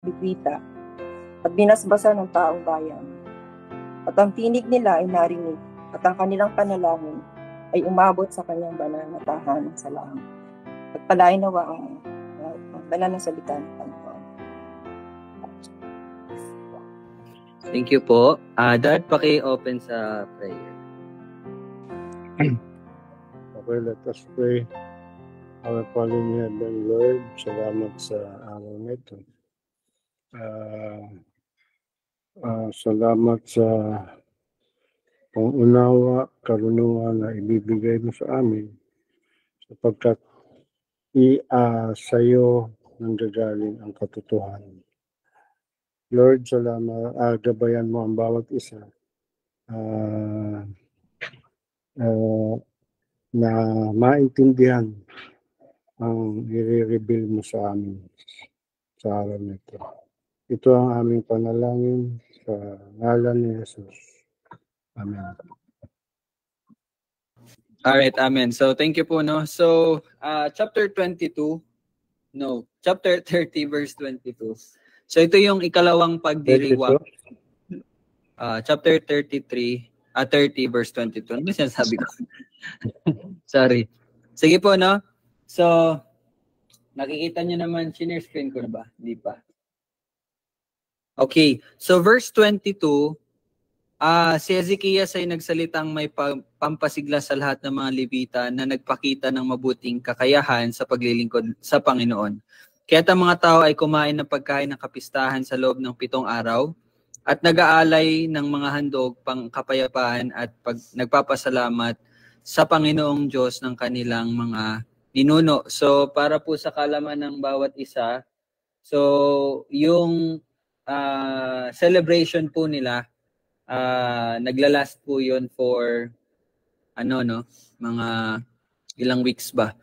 bitwita at binasbasa ng taong bayan. At ang tinig nila ay narinig at ang kanilang panalangin ay umabot sa kanyang banal na tahanan sa langit. Pagpalain nawa ang banal na salita ng Panginoon. Thank you po. Dad, paki-open sa prayer. Okay, let us pray. Our Father in heaven, Lord, salamat sa araw na ito. Salamat sa pangunawa, karunungan na ibibigay mo sa amin sapagkat sa iyo nanggagaling ang katotohanan. Lord, salamat, gabayan mo ang bawat isa na maintindihan ang i-reveal mo sa amin sa araw nito. Ito ang aming panalangin sa ngalan ni Jesus. Amen. Alright, amen. So, thank you po, no? So, chapter 30 verse 22. So, ito yung ikalawang pagdiriwang. Chapter 30 verse 22. Ano ba sinasabi ko? Sorry. Sige po, no? So, nakikita nyo naman, share screen ko na ba? Hindi pa. Okay. So, verse 22, si Ezekias ay nagsalitang may pampasigla sa lahat ng mga Levita na nagpakita ng mabuting kakayahan sa paglilingkod sa Panginoon. Kaya't ang mga tao ay kumain ng pagkain ng kapistahan sa loob ng 7 araw at nag-aalay ng mga handog pang kapayapaan at nagpapasalamat sa Panginoong Diyos ng kanilang mga ninuno. So, para po sa kalaman ng bawat isa, so, yung celebration po nila, naglalast po yun for, mga ilang weeks ba?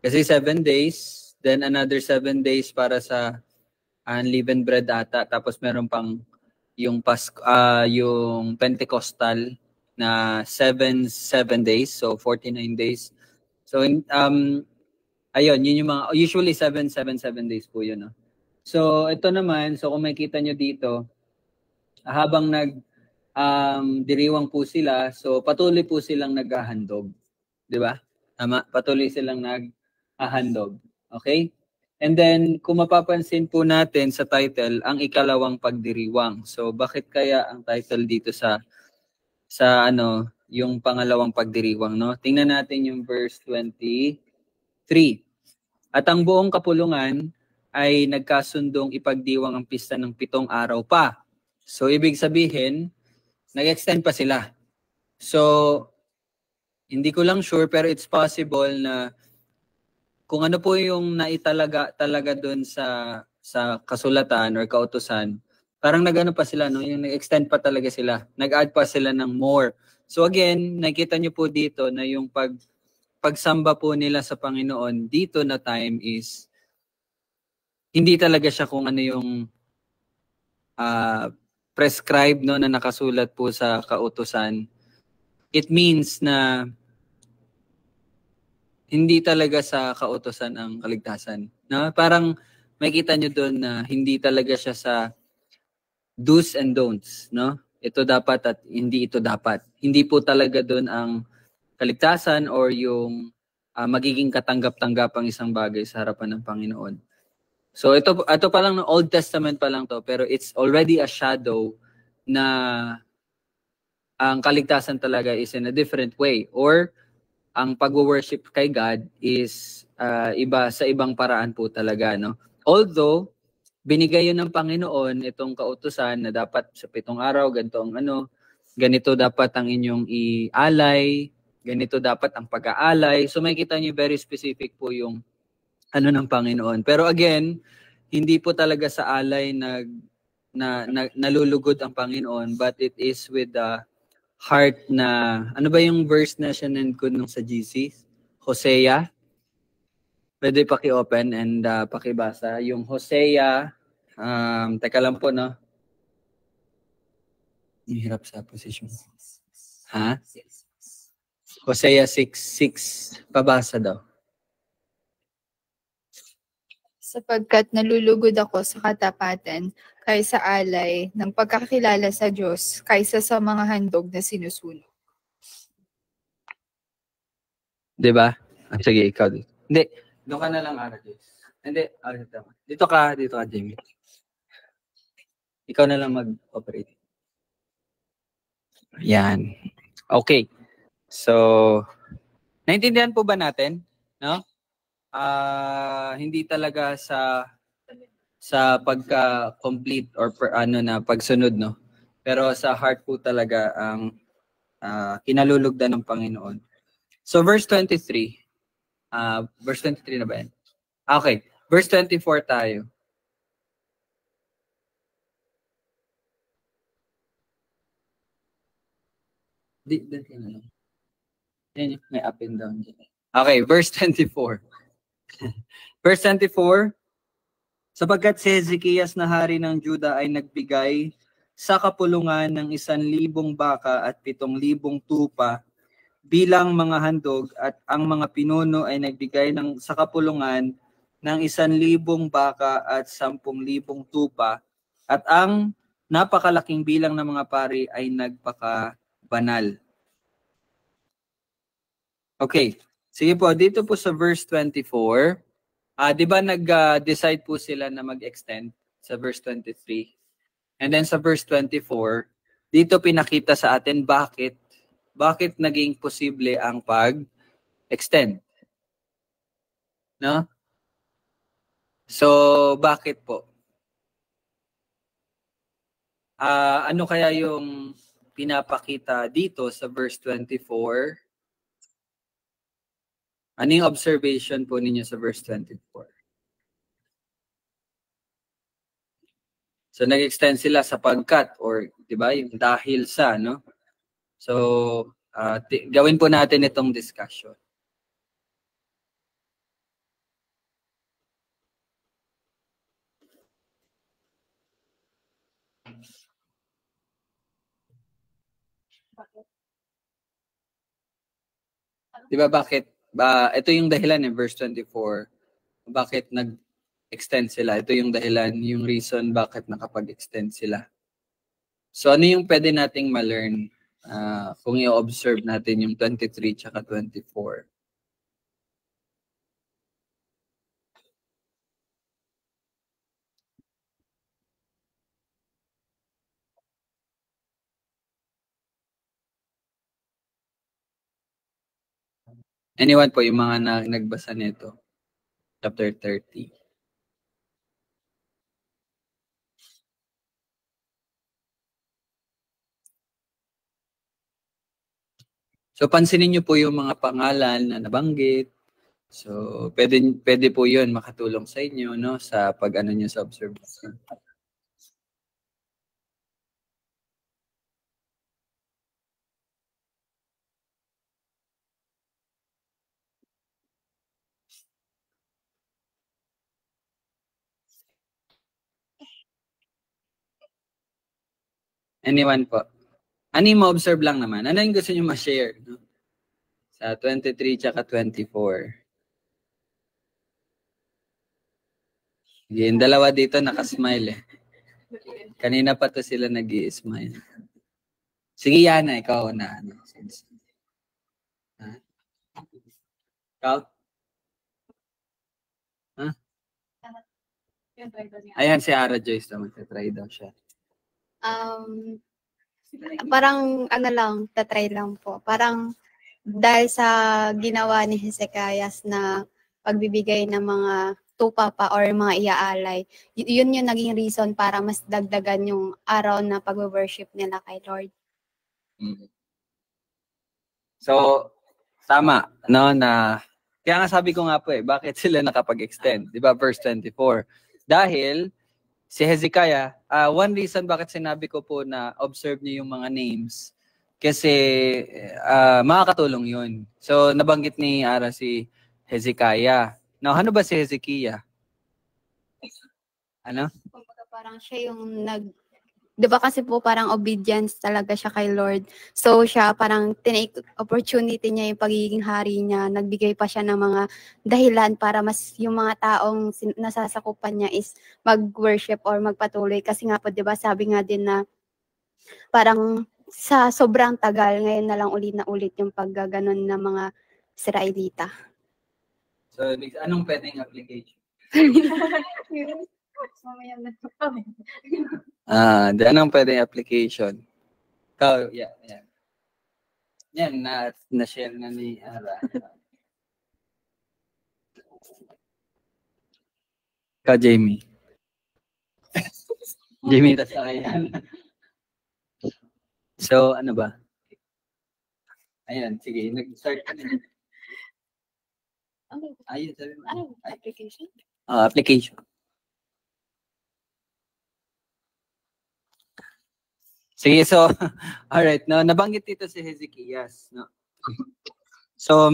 Kasi 7 days, then another 7 days para sa unleavened bread ata, tapos meron pang yung yung Pentecostal na 7 days, so 49 days. So, ayun, yun yung mga, usually 7 days po yun. No? So, ito naman, so kung makikita nyo dito, habang diriwang po sila, so patuloy po silang naghahandog. Di ba? Tama? Patuloy silang naghahandog. Okay? And then, kung mapapansin po natin sa title, ang ikalawang pagdiriwang. So, bakit kaya ang title dito sa yung pangalawang pagdiriwang, no? Tingnan natin yung verse 23. At ang buong kapulungan ay nagkasundong ipagdiwang ang pista ng 7 araw pa. So, ibig sabihin, nag-extend pa sila. So, hindi ko lang sure, pero it's possible na kung ano po yung naitalaga talaga doon sa kasulatan or kautusan, parang nag-ano pa sila, no? Yung nag-extend pa talaga sila. Nag-add pa sila ng more. So again, nakita niyo po dito na yung pagsamba po nila sa Panginoon dito na time is hindi talaga siya kung ano yung prescribed, no, na nakasulat po sa kautusan. It means na hindi talaga sa kautusan ang kaligtasan. No? Parang makita nyo doon na hindi talaga siya sa do's and don'ts. No? Ito dapat at hindi ito dapat. Hindi po talaga doon ang kaligtasan or yung magiging katanggap-tanggap ang isang bagay sa harapan ng Panginoon. So ito pa lang ng Old Testament pa lang to, pero it's already a shadow na ang kaligtasan talaga is in a different way, or ang pag-worship kay God is iba sa ibang paraan po talaga, no? Although binigay yun ng Panginoon itong kautusan na dapat sa 7 araw ganito dapat ang inyong ialay, ganito dapat ang pag-aalay. So makikita niyo very specific po yung ng Panginoon. Pero again, hindi po talaga sa alay nalulugod ang Panginoon, but it is with the heart na, ano ba yung verse na sinend ko nung sa GC? Hosea? Pwede paki-open and pakibasa. Yung Hosea, teka lang po, no? Hirap sa position. Ha? Hosea 6:6. Pabasa daw. Sapagkat nalulugod ako sa katapatan kaysa alay ng pagkakilala sa Diyos kaysa sa mga handog na sinusunog. Diba? Sige, ikaw dito. Hindi, doon ka na lang, Ara Joyce. Hindi, dito ka, Jamie. Ikaw na lang mag-operate. Yan. Okay. So, naintindihan po ba natin? No? Hindi talaga sa pagka-complete or pagsunod, no? Pero sa heart po talaga ang kinalulugdan ng Panginoon. So verse 23. Verse 23 na ba yan? Okay. Verse 24 tayo. May up and down dyan. Okay, verse 24. Verse 24. Sapagkat si Hezekias na hari ng Juda ay nagbigay sa kapulungan ng 1,000 baka at 7,000 tupa bilang mga handog, at ang mga pinuno ay nagbigay sa kapulungan ng 1,000 baka at 10,000 tupa, at ang napakalaking bilang ng mga pari ay nagpakabanal. Okay, sige po, dito po sa verse 24, di ba nag-decide po sila na mag-extend sa verse 23? And then sa verse 24, dito pinakita sa atin bakit naging posible ang pag-extend. No? So, bakit po? Ano kaya yung pinapakita dito sa verse 24? Ano yung observation po ninyo sa verse 24? So, nag-extend sila sapagkat or, di ba, yung dahil sa, no? So, gawin po natin itong discussion. Di ba bakit? Ito yung dahilan verse 24. Bakit nag-extend sila? Ito yung dahilan, yung reason bakit nakapag-extend sila. So ano yung pwede nating ma-learn kung i-observe natin yung 23 tsaka 24? Anyone po, yung mga nagbasa nito? Chapter 30. So pansinin niyo po yung mga pangalan na nabanggit. So pwede po 'yun makatulong sa inyo, no, sa pag-ano niyo sa observation. Anyone po? Ano yung ma-observe lang naman? Ano yung gusto niyo ma-share? No? Sa 23 tsaka 24. Yung dalawa dito nakasmile eh. Kanina pa to sila nag-i-smile. Sige, Yana, ikaw na. Ha? Ikaw? Ha? Ayan si Ara Joyce naman. Try daw siya. Parang ano lang, tatry lang po. Parang dahil sa ginawa ni Hezekias na pagbibigay ng mga tupa pa or mga iaalay, yun yung naging reason para mas dagdagan yung araw na pag-worship nila kay Lord. So, tama, no, na kaya nga sabi ko nga po bakit sila nakapag-extend, di ba, verse 24. Dahil si Hezekiah, one reason bakit sinabi ko po na observe niyo yung mga names, kasi makakatulong yun. So, nabanggit ni Ara si Hezekiah. Now, ano ba si Hezekiah? Ano? Kumbaga parang siya yung 'di ba kasi po parang obedience talaga siya kay Lord. So siya parang tinake opportunity niya yung pagiging hari niya. Nagbigay pa siya ng mga dahilan para mas yung mga taong nasasakupan niya is mag-worship or magpatuloy. Kasi nga po 'di ba sabi nga din na parang sa sobrang tagal ngayon na lang ulit na ulit yung paggaganon ng mga Israelita. So, anong pwedeng application? Anong pwedeng application? Ikaw, yeah. Yan, na-share na ni Ara. Ikaw, Jamie. Jamie, tas na yan. So, ano ba? Ayan, sige, nag-start ka na. Ayun, sabi mo. Application? Application. Sige, so, alright, no, nabanggit dito si Hezekias, no? So,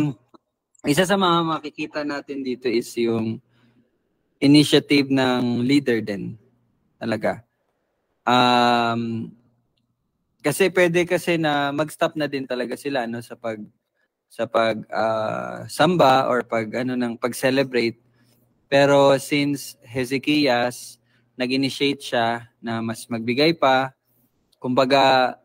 isa sa mga makikita natin dito is yung initiative ng leader din, talaga. Kasi pwede kasi na mag-stop na din talaga sila, no, sa samba or pag-celebrate. Pero since Hezekias nag-initiate siya na mas magbigay pa, kumbaga,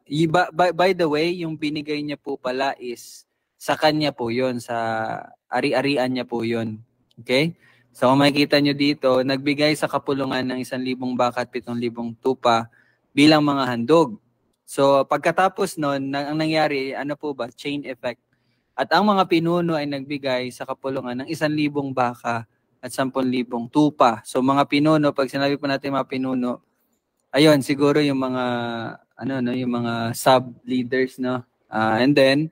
by the way, yung binigay niya po pala is sa kanya po yun, sa ari-arian niya po yun. Okay? So kung makikita nyo dito, nagbigay sa kapulungan ng 1,000 baka at 7,000 tupa bilang mga handog. So pagkatapos nun, ang nangyari, ano po ba? Chain effect. At ang mga pinuno ay nagbigay sa kapulungan ng 1,000 baka at 10,000 tupa. So mga pinuno, pag sinabi po natin mga pinuno, ayun, siguro yung mga yung mga sub-leaders, no? And then,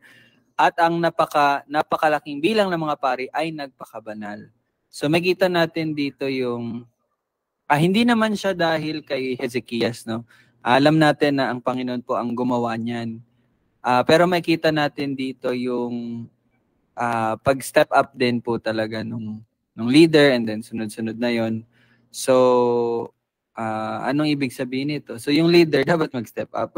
at ang napakalaking bilang ng mga pari ay nagpakabanal. So makita natin dito yung, hindi naman siya dahil kay Hezekias, no? Alam natin na ang Panginoon po ang gumawa niyan. Pero makita natin dito yung pag-step up din po talaga nung leader, and then sunod-sunod na yon. So, anong ibig sabihin nito? So yung leader dapat mag-step up.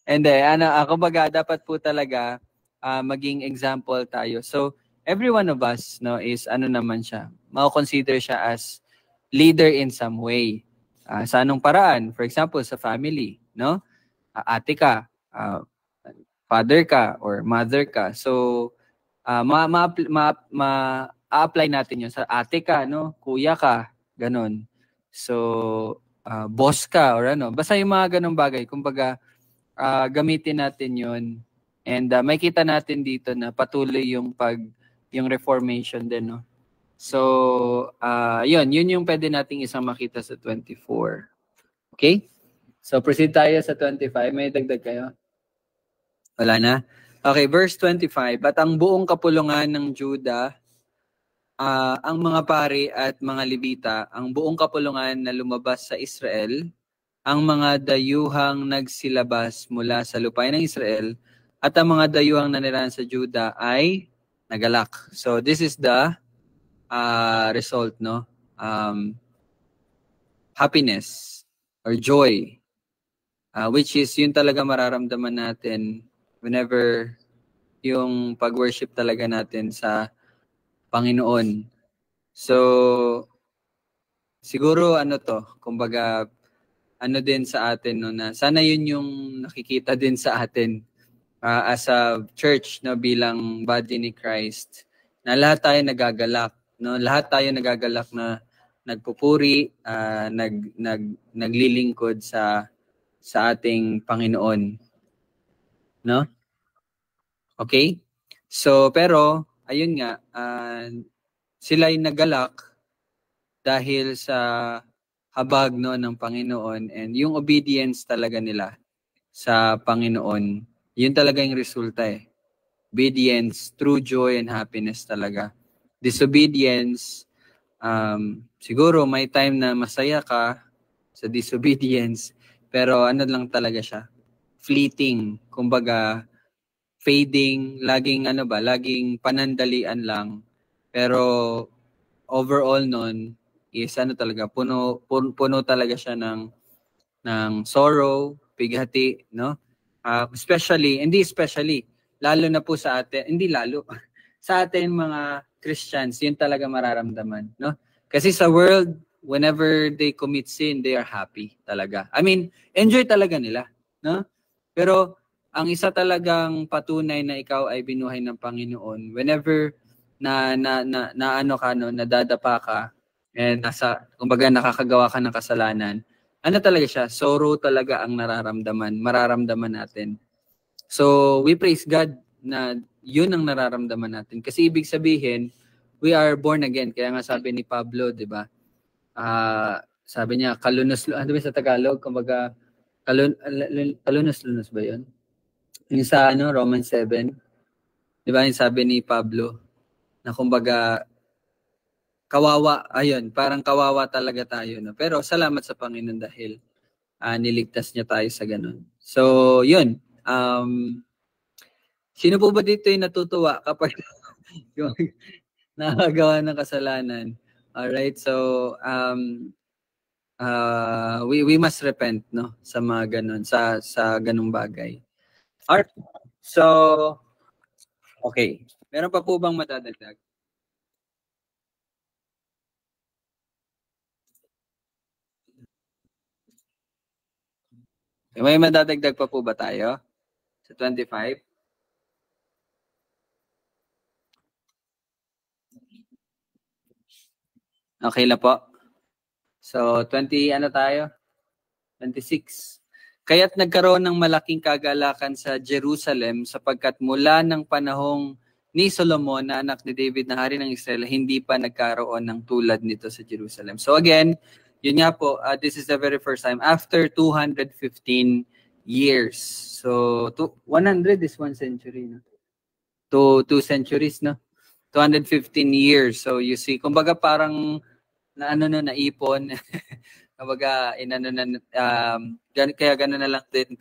And then, kumbaga dapat po talaga maging example tayo. So every one of us, no, is naman siya. Mako-consider siya as leader in some way. Sa anong paraan? For example, sa family, no? Ate ka, father ka, or mother ka. So ma-apply natin 'yun sa ate ka, no? Kuya ka, ganon. So, boss ka or basta yung mga ganong bagay. Kumbaga, gamitin natin yun. And may kita natin dito na patuloy yung reformation din, no? So, yun yung pwede nating isang makita sa 24. Okay? So, proceed tayo sa 25. May dagdag kayo? Wala na? Okay, verse 25. At ang buong kapulungan ng Juda, ang mga pari at mga Levita, ang buong kapulungan na lumabas sa Israel, ang mga dayuhang nagsilabas mula sa lupain ng Israel, at ang mga dayuhang nanirahan sa Juda ay nagalak. So this is the result, no? Happiness or joy, which is yun talaga mararamdaman natin whenever yung pag-worship talaga natin sa Panginoon. So, siguro kumbaga, din sa atin, no, na sana yun yung nakikita din sa atin as a church, no, bilang body ni Christ, na lahat tayo nagagalak, no, lahat tayo nagagalak na nagpupuri, naglilingkod sa ating Panginoon, no? Okay? So, pero ayun nga, sila'y nagalak dahil sa habag, no, ng Panginoon, and yung obedience talaga nila sa Panginoon, yun talaga yung resulta eh. Obedience, true joy and happiness talaga. Disobedience, siguro may time na masaya ka sa disobedience, pero lang talaga siya, fleeting, kumbaga fading, laging laging panandalian lang. Pero overall nun is talaga, puno talaga siya ng ng sorrow, pighati, no? Especially, lalo na po sa atin, hindi lalo, sa atin mga Christians, yun talaga mararamdaman, no? Kasi sa world, whenever they commit sin, they are happy talaga. I mean, enjoy talaga nila, no? Pero ang isa talagang patunay na ikaw ay binuhay ng Panginoon, whenever na ano ka, no, nadadapa ka, and kumbaga nakakagawa ka ng kasalanan, ano talaga siya, sorrow talaga ang mararamdaman natin. So, we praise God na yun ang nararamdaman natin. Kasi ibig sabihin, we are born again. Kaya nga sabi ni Pablo, di ba? Sabi niya, ano ba sa Tagalog? Kumbaga, kalunos-lunos ba yun? Yung sa Romans 7, di ba yung sabi ni Pablo, na kumbaga, kawawa, ayun, parang kawawa talaga tayo. No? Pero salamat sa Panginoon dahil niligtas niya tayo sa ganun. So, yun. Sino po ba dito yung natutuwa kapag yung nakagawa ng kasalanan? Alright, so we must repent, no, sa mga ganun, sa ganung bagay. Alright, so okay. Meron pa po bang madadagdag? May madadagdag pa po ba tayo sa 25? Okay na po. So 20 tayo? 26. Kaya't nagkaroon ng malaking kagalakan sa Jerusalem sapagkat mula ng panahong ni Solomon na anak ni David na hari ng Israel, hindi pa nagkaroon ng tulad nito sa Jerusalem. So again, yun nga po, this is the very first time after 215 years. So 100 is 1 century, no? 2 centuries, no? 215 years. So you see, kumbaga parang naipon. Kumbaga kaya gano'n na lang din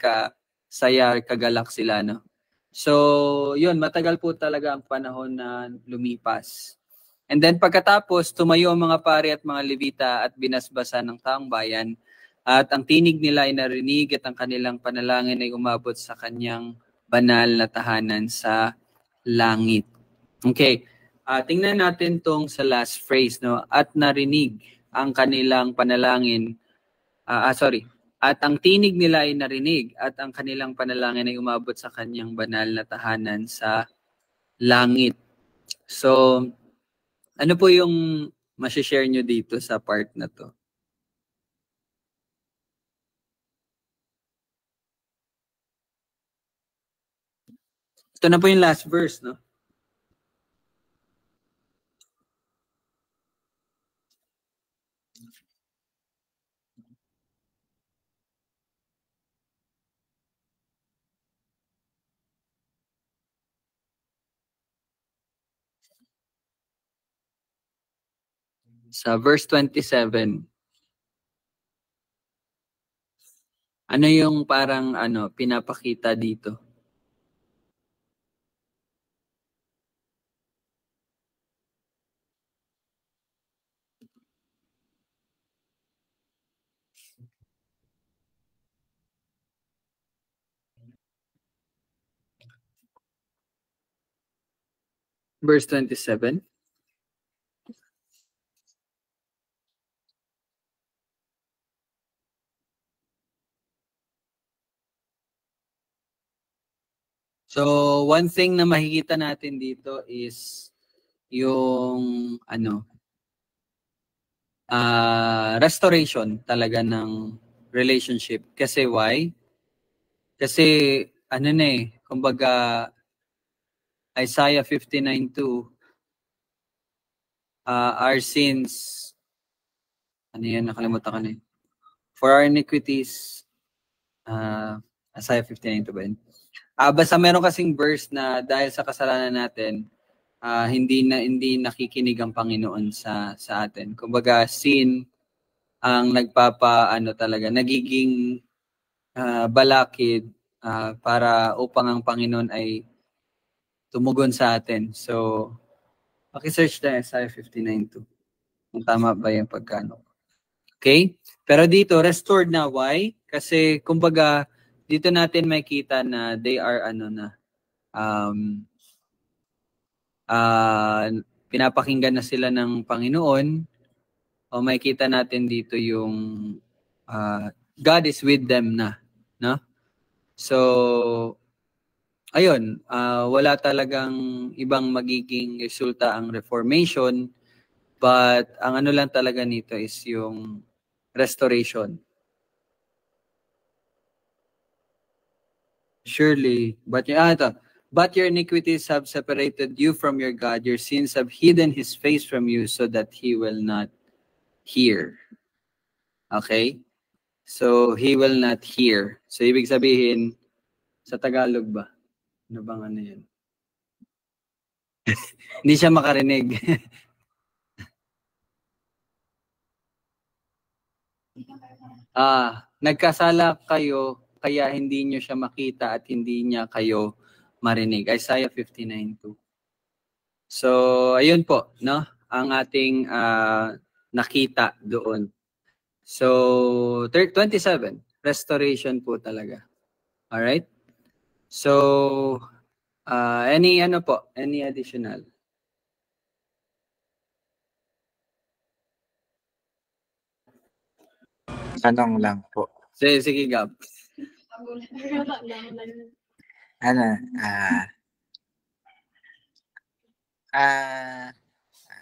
saya, kagalak sila, no? So, yun, matagal po talaga ang panahon na lumipas. And then pagkatapos, tumayo ang mga pari at mga Levita at binasbasa ng taong bayan, at ang tinig nila ay narinig at ang kanilang panalangin ay umabot sa kanyang banal na tahanan sa langit. Okay, tingnan natin tong sa last phrase, no? At narinig ang kanilang panalangin, at ang tinig nila ay narinig at ang kanilang panalangin ay umabot sa kanyang banal na tahanan sa langit. So, ano po yung masishare nyo dito sa part na to? Ito na po yung last verse, no? Sa verse 27, ano yung parang pinapakita dito? Verse 27. So, one thing na makikita natin dito is yung restoration talaga ng relationship. Kasi why? Kasi kumbaga Isaiah 59:2, our sins, nakalimutan ko na yun. For our iniquities, Isaiah 59:2 ba yun? Basta meron kasing verse na dahil sa kasalanan natin, hindi nakikinig ang Panginoon sa atin. Kumbaga, sin ang talaga, nagiging balakid para upang ang Panginoon ay tumugon sa atin. So, paki-search na Isaiah 59:2. Kung tama ba yung pagkano. Okay? Pero dito, restored na. Why? Kasi, kumbaga, dito natin makita na they are, pinapakinggan na sila ng Panginoon. O makita natin dito yung God is with them na. No? So, ayun, wala talagang ibang magiging resulta ang reformation, but ang ano lang talaga nito is yung restoration. Surely, but your iniquities have separated you from your God, your sins have hidden His face from you so that He will not hear. Okay? So, He will not hear. So, ibig sabihin, sa Tagalog ba? Ano bang ano yun? Hindi siya makarinig. Nagkasala kayo, kaya hindi nyo siya makita at hindi niya kayo marinig. Isaiah 59:2. So, ayun po, no? Ang ating nakita doon. So, 27, restoration po talaga. Alright? So, any additional? Tanong lang po. Sige, Gab.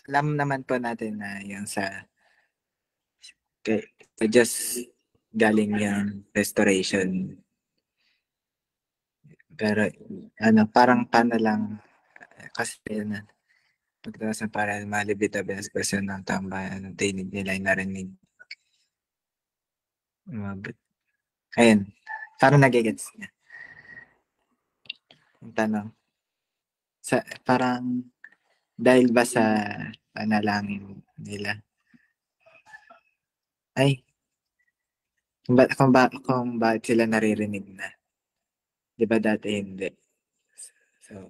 Alam naman po natin na yung sa Diyos galing yung restoration. Pero parang paano lang kasi pagtaas ng para malibit na binasperson ng tambayan, tinig nila yung narinig. Ayun, parang nagigets niya. Ang tanong, parang dahil ba sa panalangin nila? Ay, kung bakit sila naririnig na. Di ba dati hindi? So,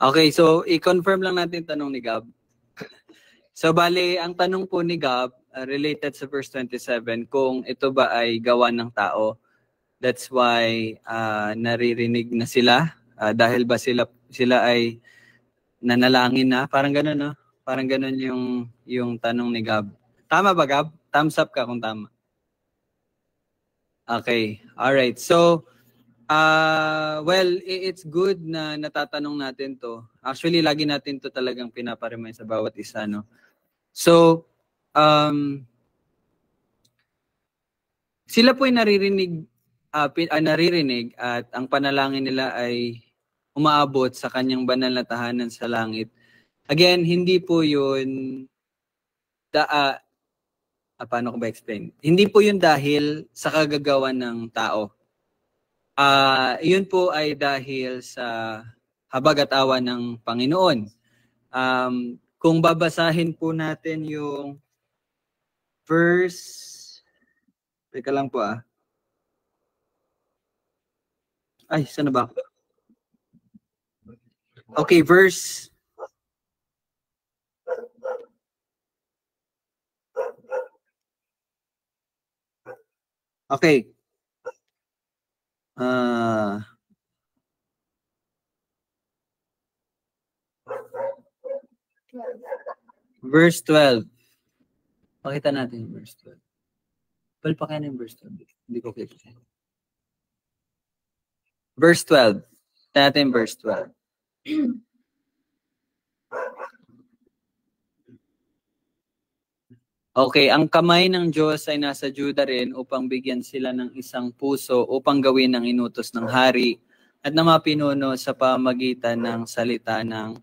okay, so i-confirm lang natin yung tanong ni Gab. So, bali, ang tanong po ni Gab, related sa verse 27, kung ito ba ay gawa ng tao. That's why naririnig na sila. Dahil ba sila ay nanalangin na? Parang gano'n, no? Parang gano'n yung tanong ni Gab. Tama ba, Gab? Thumbs up ka kung tama. Okay. Alright. So, well, it's good na natatanong natin to. Actually, lagi natin to talagang pinaparemind sa bawat isa, no? So, sila po ay naririnig at ang panalangin nila ay umaabot sa kanyang banal na tahanan sa langit. Again, hindi po yun paano ko ba explain? Hindi po yun dahil sa kagagawan ng tao. Yun po ay dahil sa habag at awa ng Panginoon. Kung babasahin po natin yung verse, teka lang po Ay, saan na ba? Okay, verse. Okay. Verse 12. Pakita natin yung verse 12. Palpakin yung verse 12. Hindi ko kita. Verse 12. Natin verse 12. Okay, ang kamay ng Diyos ay nasa Juda rin upang bigyan sila ng isang puso upang gawin ang inutos ng hari at na mapinuno sa pamagitan ng salita ng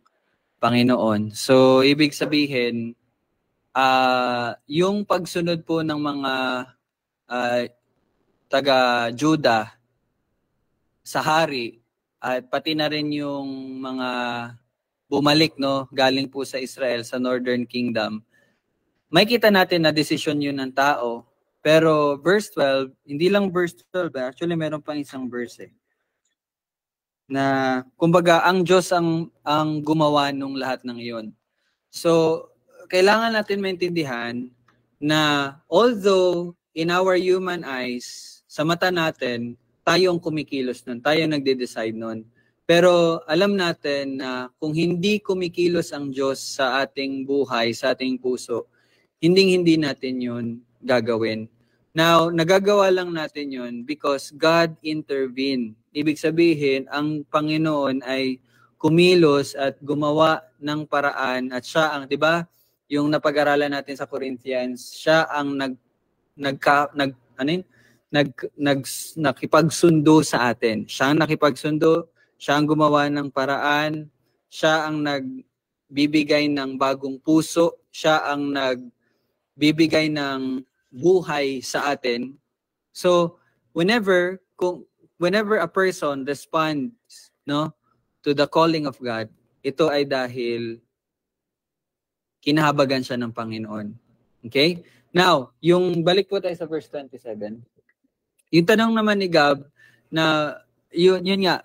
Panginoon. So, ibig sabihin, yung pagsunod po ng mga taga-Juda sa hari at pati na rin yung mga bumalik, no, galing po sa Israel, sa Northern Kingdom, may kita natin na desisyon yun ng tao. Pero verse 12, hindi lang verse 12, actually meron pang isang verse Na kumbaga ang Diyos ang gumawa nung lahat ng iyon. So kailangan natin maintindihan na although in our human eyes, sa mata natin, tayo ang kumikilos nun, tayo ang nagde-decide nun. Pero alam natin na kung hindi kumikilos ang Diyos sa ating buhay, sa ating puso, hindi natin yun gagawin. Now, nagagawa lang natin yun because God intervened. Ibig sabihin, ang Panginoon ay kumilos at gumawa ng paraan at siya ang, 'di ba? Yung napag-aralan natin sa Corinthians, siya ang nakipagsundo sa atin. Siya ang nakipagsundo, siya ang gumawa ng paraan, siya ang nagbibigay ng bagong puso, siya ang nagbibigay ng buhay sa atin. So, whenever a person responds, no, to the calling of God, ito ay dahil kinahabagan siya ng Panginoon. Okay? Now, yung balik po tayo sa verse 27. Yung tanong naman ni Gab na yun nga,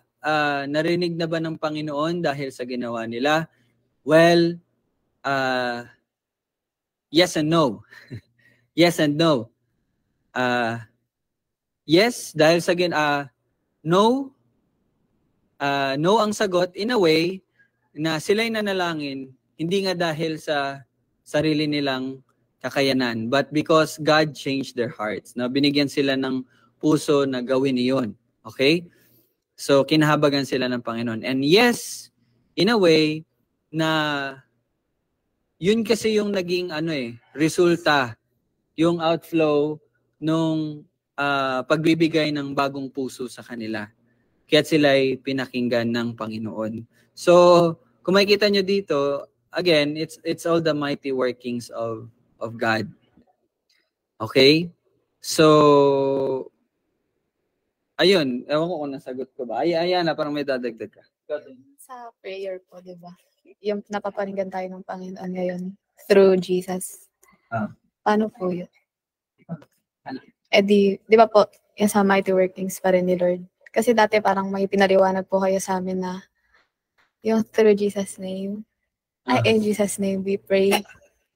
narinig na ba ng Panginoon dahil sa ginawa nila? Well, yes and no. Yes and no. Yes, dahil sa no. No ang sagot in a way na sila'y nanalangin, hindi nga dahil sa sarili nilang kakayanan, but because God changed their hearts. Na binigyan sila ng puso na gawin iyon. Okay? So, kinahabagan sila ng Panginoon. And yes, in a way, na yun kasi yung naging resulta, yung outflow nung pagbibigay ng bagong puso sa kanila. Kaya't sila'y pinakinggan ng Panginoon. So, kung makikita nyo dito, again, it's all the mighty workings of God. Okay? So, ayun, ewan ko kung nasagot ko ba. Ayan na, parang may dadagdag ka. Sa prayer po, di ba? Yung napaparinggan tayo ng Panginoon ngayon through Jesus. Paano po yun? Di ba po, yung sa mighty workings pa rin ni Lord? Kasi dati parang may pinaliwanag po kayo sa amin na yung through Jesus' name, in Jesus' name we pray.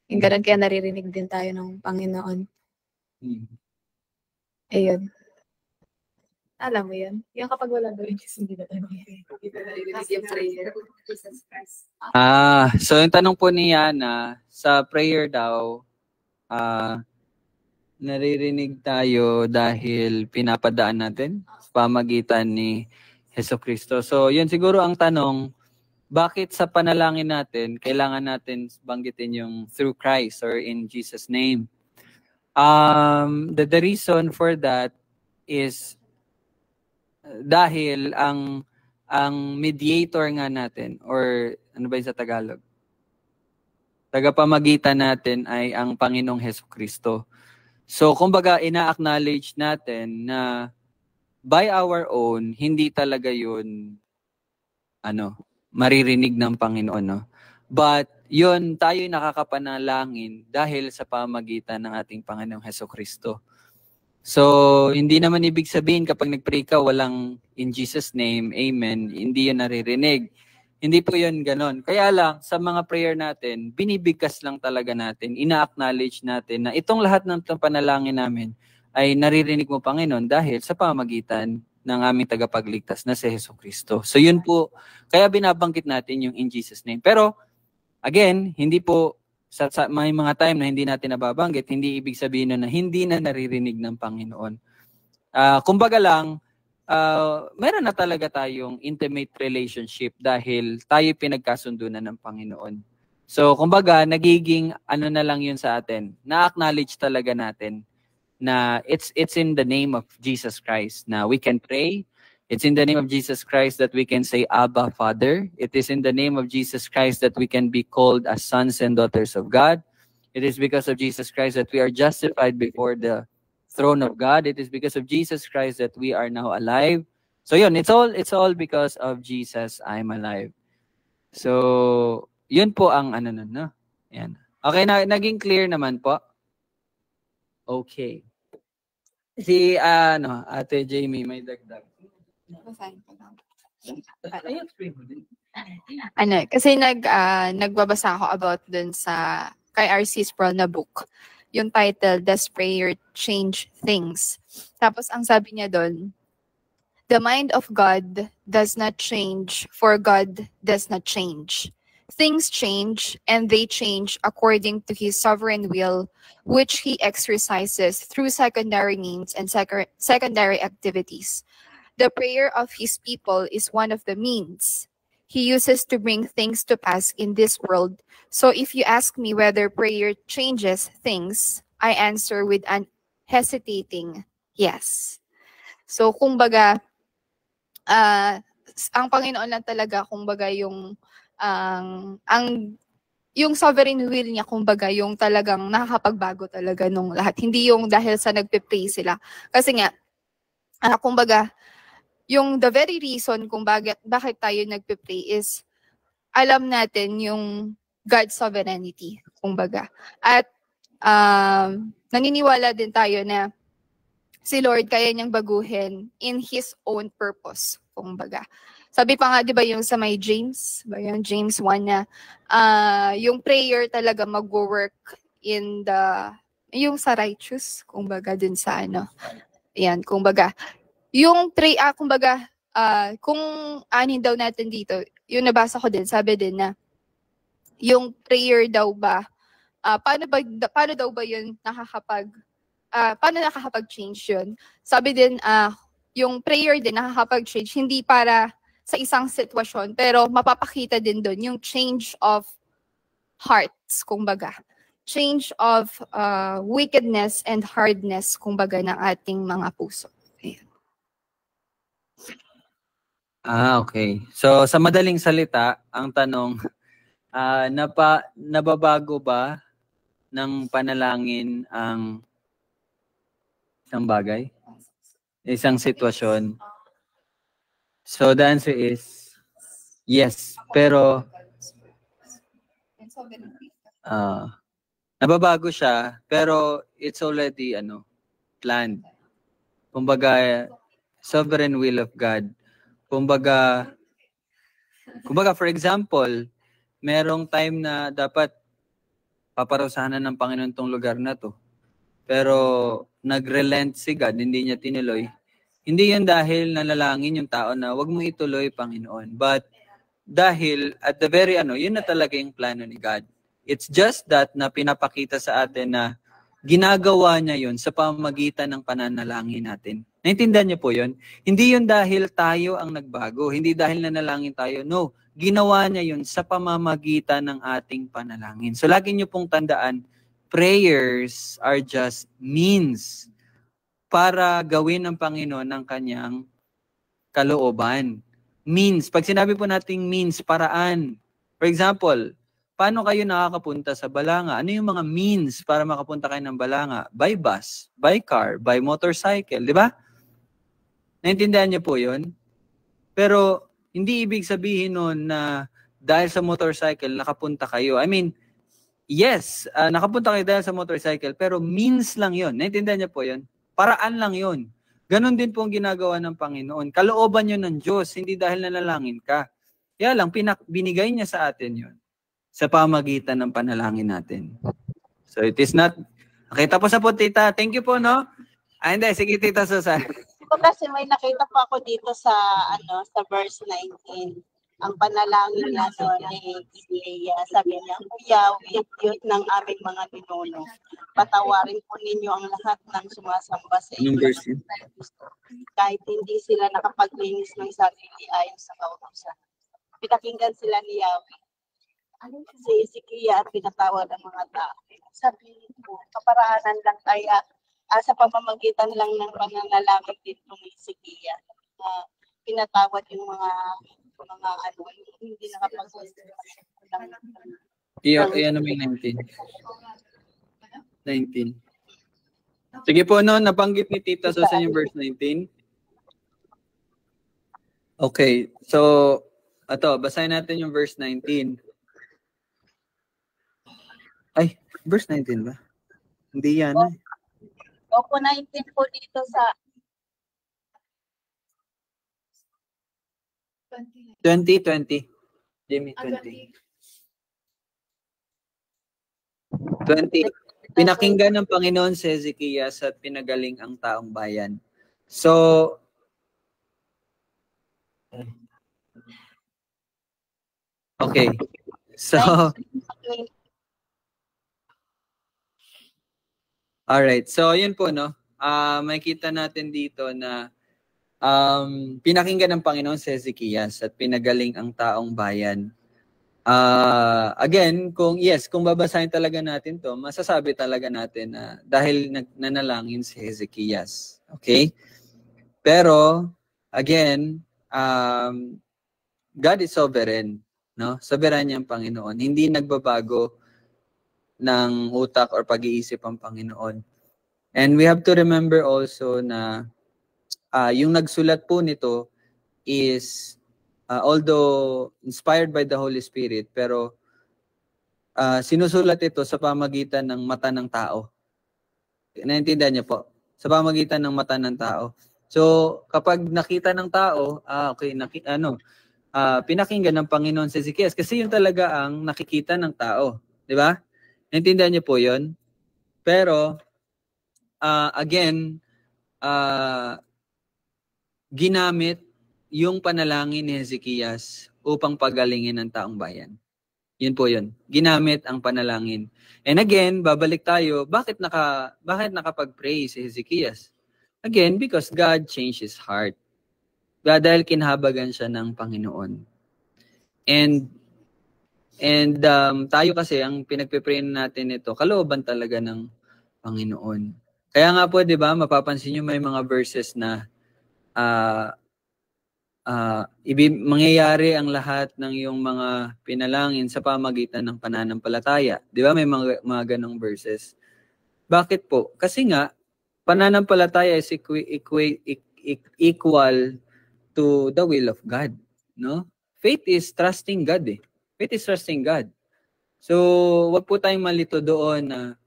Yung ganun, kaya naririnig din tayo ng Panginoon. Ayun. Alam mo yun? Yung kapag wala doon, hindi na tayo so yung tanong po ni Yana, sa prayer daw, naririnig tayo dahil pinapadaan natin sa pamagitan ni Jesucristo. So yun siguro ang tanong, bakit sa panalangin natin, kailangan natin banggitin yung through Christ or in Jesus' name? The reason for that is dahil ang mediator nga natin, or ano ba yung sa Tagalog? Tagapamagitan natin ay ang Panginoong Jesucristo. So, kumbaga, ina-acknowledge natin na by our own, hindi talaga yun, maririnig ng Panginoon, no? But, yun, tayo'y nakakapanalangin dahil sa pamagitan ng ating Panginoong Jesucristo. So, hindi naman ibig sabihin kapag nag-pray ka, walang in Jesus' name, amen, hindi yun naririnig. Hindi po yun ganon. Kaya lang, sa mga prayer natin, binibigkas lang talaga natin, ina-acknowledge natin na itong lahat ng panalangin namin ay naririnig mo, Panginoon, dahil sa pamagitan ng aming tagapagligtas na si Jesucristo. So yun po, kaya binabanggit natin yung in Jesus' name. Pero, again, hindi po, may mga time na hindi natin nababanggit, hindi ibig sabihin na hindi na naririnig ng Panginoon. Kumbaga lang, meron na talaga tayong intimate relationship dahil tayo pinagkasundo na ng Panginoon. So, kumbaga, nagiging na lang yun sa atin. Na-acknowledge talaga natin na it's in the name of Jesus Christ na we can pray. It's in the name of Jesus Christ that we can say, Abba, Father. It is in the name of Jesus Christ that we can be called as sons and daughters of God. It is because of Jesus Christ that we are justified before the throne of God. It is because of Jesus Christ that we are now alive. So yun, it's all because of Jesus I'm alive. So yun po ang no? Yan. Okay, naging clear naman po. Okay. Si Ate Jamie may dagdag. Kasi nagbabasa ako about dun sa kay R.C. Sproul na book. Yung title, Does Prayer Change Things? Tapos ang sabi niya dun, the mind of God does not change, for God does not change. Things change, and they change according to His sovereign will, which He exercises through secondary means and secondary activities. The prayer of His people is one of the means He uses to bring things to pass in this world. So if you ask me whether prayer changes things, I answer with an hesitating yes. So kumbaga, ang Panginoon lang talaga kumbaga yung yung sovereign will niya kumbaga yung talagang nakakapagbago talaga nung lahat. Hindi yung dahil sa nagpe-pray sila. Kasi nga kumbaga yung the very reason kung bakit tayo nagpe-pray is alam natin yung God's sovereignty, kumbaga. At naniniwala din tayo na si Lord kaya niyang baguhin in His own purpose, kumbaga. Sabi pa nga, di ba yung sa may James 1 na yung prayer talaga mag-work in yung sa righteous, kumbaga din sa yan, kumbaga. Yung kumbaga, kung anin daw natin dito, yung nabasa ko din, sabi din na, yung prayer daw ba, paano daw ba yun paano nakakapag-change yun? Sabi din, yung prayer din nakakapag-change, hindi para sa isang sitwasyon, pero mapapakita din doon yung change of hearts, kumbaga. Change of wickedness and hardness, kumbaga, ng ating mga puso. Okay. So, sa madaling salita, ang tanong, nababago ba ng panalangin ang isang bagay? Isang sitwasyon? So, the answer is yes. Pero, nababago siya, pero it's already planned. Kumbaga, sovereign will of God. Kumbaga, for example, merong time na dapat paparusahan ng Panginoon tong lugar na to. Pero nag-relent si God, hindi niya tinuloy. Hindi yan dahil nalalangin yung tao na wag mo ituloy, Panginoon. But dahil at the very yun na talaga yung plano ni God. It's just that na pinapakita sa atin na ginagawa niya yun sa pamamagitan ng pananalangin natin. Naintindihan niyo po yun? Hindi yun dahil tayo ang nagbago. Hindi dahil nanalangin tayo. No, ginawa niya yun sa pamamagitan ng ating panalangin. So lagi niyo pong tandaan, prayers are just means para gawin ng Panginoon ng kanyang kalooban. Means. Pag sinabi po nating means, paraan. For example, paano kayo nakakapunta sa Balanga? Ano yung mga means para makapunta kayo ng Balanga? By bus, by car, by motorcycle, di ba? Naintindihan niyo po yun? Pero hindi ibig sabihin nun na dahil sa motorcycle, nakapunta kayo. I mean, yes, nakapunta kayo dahil sa motorcycle, pero means lang yun. Naintindihan niyo po yun? Paraan lang yun. Ganon din po ang ginagawa ng Panginoon. Kalooban yun ng Diyos, hindi dahil nanalangin ka. Kaya lang, binigay niya sa atin yun sa pamagitan ng panalangin natin. So it is not... Okay, tapos na po, tita. Thank you po, no? Hindi, sige, tita Susan. Kasi may nakita po ako dito sa sa verse 19. Ang panalangin niya ni Isaiah, sabi niya, Kuya, wiyot ng aming mga ninuno. Patawarin po ninyo ang lahat ng sumasamba sa inyo. Kahit hindi sila nakapaglinis ng sarili ayon sa kautusan. Pinakinggan sila ni Yahweh. Si Hezekiah at pinatawad ang mga tao. Sabi po, kaparaanan lang kaya sa pamamagitan lang ng pananalangin dito ni Hezekiah. Pinatawad yung mga hindi nakapag-linis. Iyan namin 19. Sige po, no, nabanggit ni Tita Susan yung verse 19. Okay, so, basahin natin yung verse 19. Ay, verse 19 ba? Hindi yan. Opo, 19 po dito sa 20. Jimmy, 20. 20. Pinakinggan ng Panginoon si Hezekias at pinagaling ang taong bayan. So, okay. So, alright. So, yun po, no? Makikita natin dito na pinakinggan ng Panginoon si Hezekias at pinagaling ang taong bayan. Again, kung babasahin talaga natin to, masasabi talaga natin na dahil nanalangin si Hezekias. Okay? Pero, again, God is sovereign. No? Sovereign niyang Panginoon. Hindi nagbabago ng utak or pag-iisip ang Panginoon. And we have to remember also na yung nagsulat po nito is although inspired by the Holy Spirit, pero sinusulat ito sa pamagitan ng mata ng tao. Naintindihan niyo po? Sa pamagitan ng mata ng tao. So, kapag nakita ng tao, pinakinggan ng Panginoon si Hezekias kasi yun talaga ang nakikita ng tao. Di ba? Naintindihan niyo po yun? Pero, again, ginamit yung panalangin ni Hezekias upang pagalingin ang taong bayan. Yun po yun. Ginamit ang panalangin. And again, babalik tayo, bakit nakapag-pray si Hezekias? Again, because God changed his heart. Dahil kinhabagan siya ng Panginoon. And tayo kasi, ang pinagpipray natin ito, kalooban talaga ng Panginoon. Kaya nga po, di ba, mapapansin nyo may mga verses na mangyayari ang lahat ng iyong mga pinalangin sa pamagitan ng pananampalataya. Di ba? May mga ganong verses. Bakit po? Kasi nga, pananampalataya is equal to the will of God. No? Faith is trusting God. Faith is trusting God. So, wag po tayong malito doon na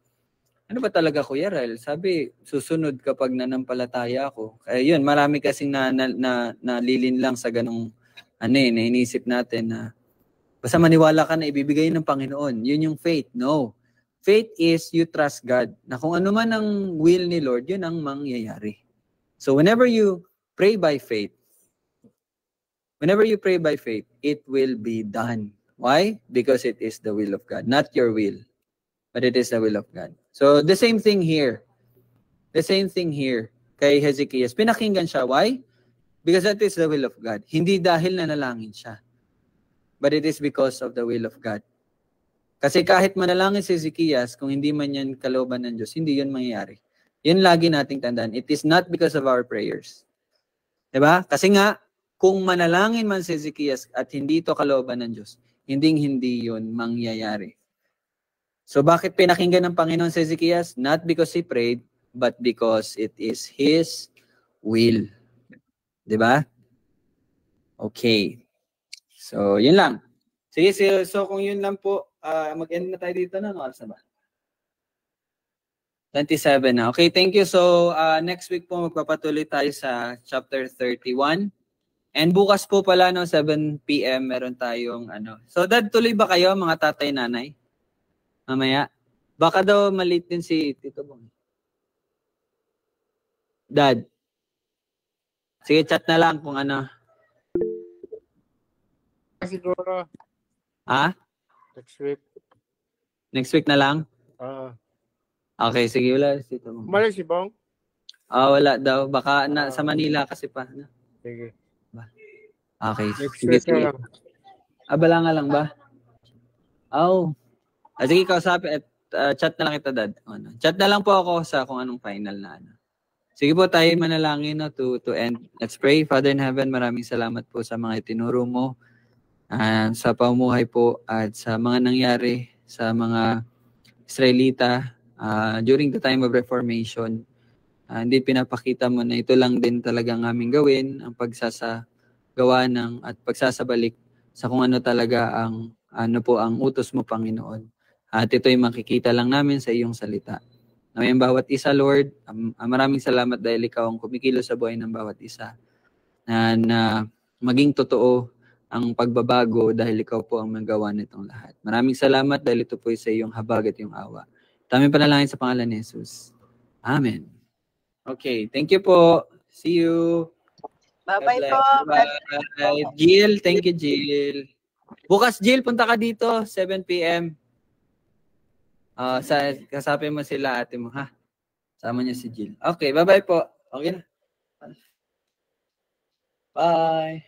ano ba talaga, Kuya Rel? Sabi, susunod kapag nanampalataya ako. Kaya yun, marami kasing nalilin lang sa ganong na inisip natin na basta maniwala ka na ibibigay ng Panginoon. Yun yung faith. No. Faith is you trust God. Na kung ano man ang will ni Lord, yun ang mangyayari. So whenever you pray by faith, it will be done. Why? Because it is the will of God. Not your will, but it is the will of God. So, the same thing here. The same thing here kay Hezekias. Pinakinggan siya. Why? Because that is the will of God. Hindi dahil nanalangin siya. But it is because of the will of God. Kasi kahit manalangin si Hezekias, kung hindi man yan kalooban ng Diyos, hindi yun mangyayari. Yun lagi nating tandaan. It is not because of our prayers. Diba? Kasi nga, kung manalangin man si Hezekias at hindi ito kalooban ng Diyos, hindi yun mangyayari. So bakit pinakinggan ng Panginoon si Hezekias? Not because he prayed, but because it is his will. Diba? Okay. So, yun lang. Sige, so kung yun lang po, mag-end na tayo dito na. Ano oras na ba? 27 na. Okay, thank you. So, next week po magpapatuloy tayo sa chapter 31. And bukas po pala, 7 p.m. meron tayong So, Dad, tuloy ba kayo, mga tatay, nanay? Mamaya. Baka daw maliit din si Tito Bong. Dad. Sige, chat na lang kung ano. Siguro. Ha? Next week. Next week na lang? Okay, sige. Wala si Tito Bong. Mali si Bong? Wala daw. Baka sa Manila kasi pa. Sige. Okay. Next Sige, week sige. na lang. Bala nga lang ba? Sige, kausapin. Chat na lang kita, Dad. Chat na lang po ako sa kung anong final na. Sige po, tayo manalangin to end. Let's pray. Father in heaven, maraming salamat po sa mga itinuro mo, sa pamumuhay po at sa mga nangyari sa mga Israelita during the time of Reformation. Hindi pinapakita mo na ito lang din talagang aming gawin, ang pagsasagawa at pagsasabalik sa kung ano talaga ang utos mo, Panginoon. At ito'y makikita lang namin sa iyong salita. Naway ang bawat isa, Lord, maraming salamat dahil ikaw ang kumikilos sa buhay ng bawat isa. Na maging totoo ang pagbabago dahil ikaw po ang magawa nitong lahat. Maraming salamat dahil ito po sa iyong habag at iyong awa. Daming panalangin sa pangalan ni Jesus. Amen. Okay, thank you po. See you. Bye-bye po. Bye. Jill, thank you, Jill. Bukas, Jill, punta ka dito, 7 p.m. Kasapin mo sila, ate mo, ha? Sama niya si Jill. Okay, bye-bye po. Okay na. Bye.